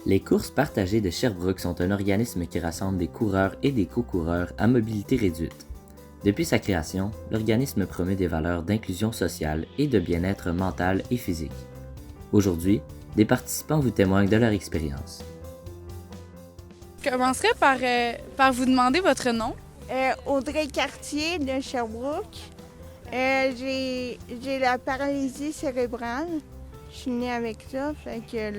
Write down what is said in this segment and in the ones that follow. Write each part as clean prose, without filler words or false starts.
Les courses partagées de Sherbrooke sont un organisme qui rassemble des coureurs et des co-coureurs à mobilité réduite. Depuis sa création, l'organisme promeut des valeurs d'inclusion sociale et de bien-être mental et physique. Aujourd'hui, des participants vous témoignent de leur expérience. Je commencerai par vous demander votre nom. Audrey Cartier de Sherbrooke. J'ai la paralysie cérébrale. Je suis née avec ça, fait que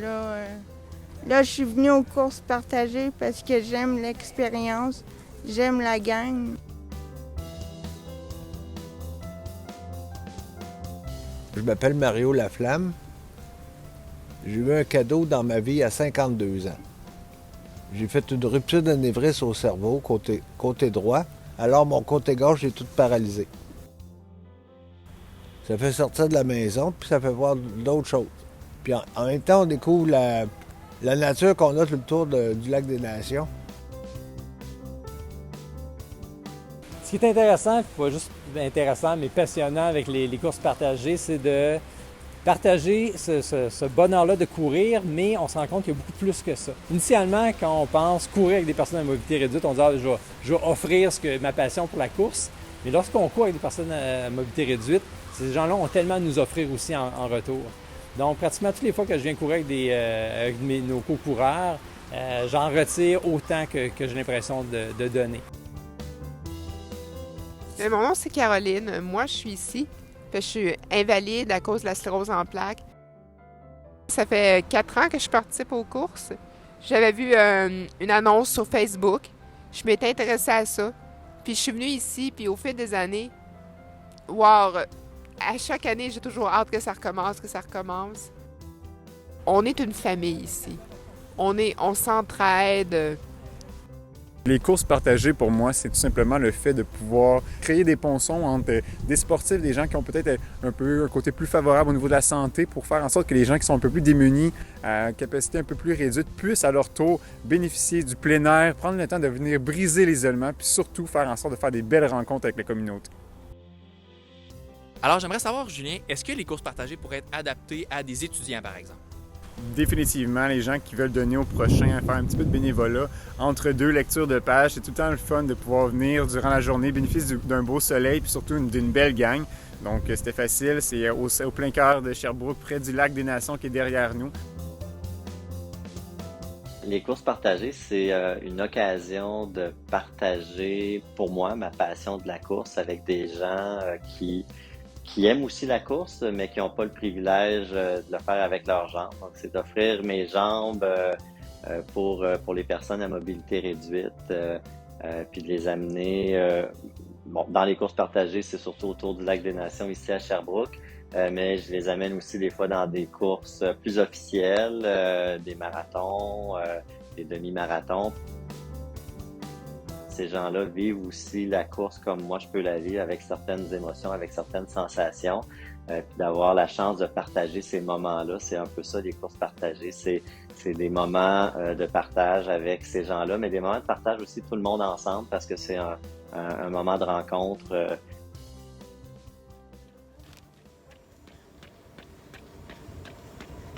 là, je suis venue aux courses partagées parce que j'aime l'expérience, j'aime la gang. Je m'appelle Mario Laflamme. J'ai eu un cadeau dans ma vie à 52 ans. J'ai fait une rupture d'anévrisme au cerveau, côté droit, alors mon côté gauche est tout paralysé. Ça fait sortir de la maison, puis ça fait voir d'autres choses. Puis en même temps, on découvre la nature qu'on a tout le tour du lac des Nations. Ce qui est intéressant, pas juste intéressant, mais passionnant avec les courses partagées, c'est de partager ce bonheur-là de courir, mais on se rend compte qu'il y a beaucoup plus que ça. Initialement, quand on pense courir avec des personnes à mobilité réduite, on dit je vais offrir ma passion pour la course. Mais lorsqu'on court avec des personnes à mobilité réduite, ces gens-là ont tellement à nous offrir aussi en retour. Donc, pratiquement toutes les fois que je viens courir avec nos co-coureurs, j'en retire autant que j'ai l'impression de donner. Mon nom, c'est Caroline. Moi, je suis ici. Je suis invalide à cause de la sclérose en plaques. Ça fait 4 ans que je participe aux courses. J'avais vu une annonce sur Facebook. Je m'étais intéressée à ça. Puis je suis venue ici, puis au fil des années, wow, à chaque année, j'ai toujours hâte que ça recommence. On est une famille ici. On s'entraide. Les courses partagées, pour moi, c'est tout simplement le fait de pouvoir créer des ponçons entre des sportifs, des gens qui ont peut-être un côté plus favorable au niveau de la santé pour faire en sorte que les gens qui sont un peu plus démunis, à capacité un peu plus réduite, puissent à leur tour bénéficier du plein air, prendre le temps de venir briser l'isolement, puis surtout faire en sorte de faire des belles rencontres avec la communauté. Alors, j'aimerais savoir, Julien, est-ce que les courses partagées pourraient être adaptées à des étudiants, par exemple? Définitivement, les gens qui veulent donner au prochain, faire un petit peu de bénévolat entre deux lectures de pages, c'est tout le temps le fun de pouvoir venir durant la journée, bénéficier d'un beau soleil puis surtout d'une belle gang. Donc c'était facile, c'est au plein cœur de Sherbrooke, près du lac des Nations qui est derrière nous. Les courses partagées, c'est une occasion de partager, pour moi, ma passion de la course avec des gens qui aiment aussi la course, mais qui n'ont pas le privilège de le faire avec leurs jambes. Donc, c'est d'offrir mes jambes pour les personnes à mobilité réduite, puis de les amener. Dans les courses partagées, c'est surtout autour du lac des Nations, ici à Sherbrooke, mais je les amène aussi des fois dans des courses plus officielles, des marathons, des demi-marathons. Ces gens-là vivent aussi la course comme moi je peux la vivre, avec certaines émotions, avec certaines sensations. Puis d'avoir la chance de partager ces moments-là, c'est un peu ça, les courses partagées. C'est des moments de partage avec ces gens-là, mais des moments de partage aussi tout le monde ensemble, parce que c'est un moment de rencontre.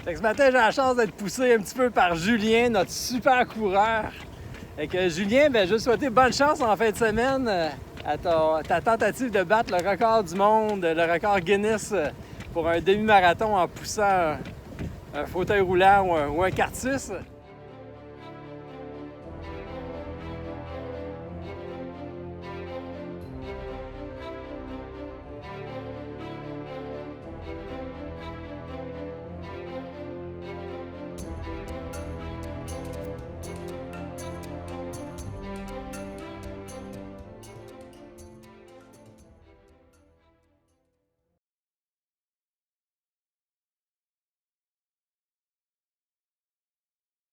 Ce matin, j'ai la chance d'être poussé un petit peu par Julien, notre super coureur. Julien, je veux te souhaiter bonne chance en fin de semaine à ta tentative de battre le record du monde, le record Guinness pour un demi-marathon en poussant un fauteuil roulant ou un kart-6.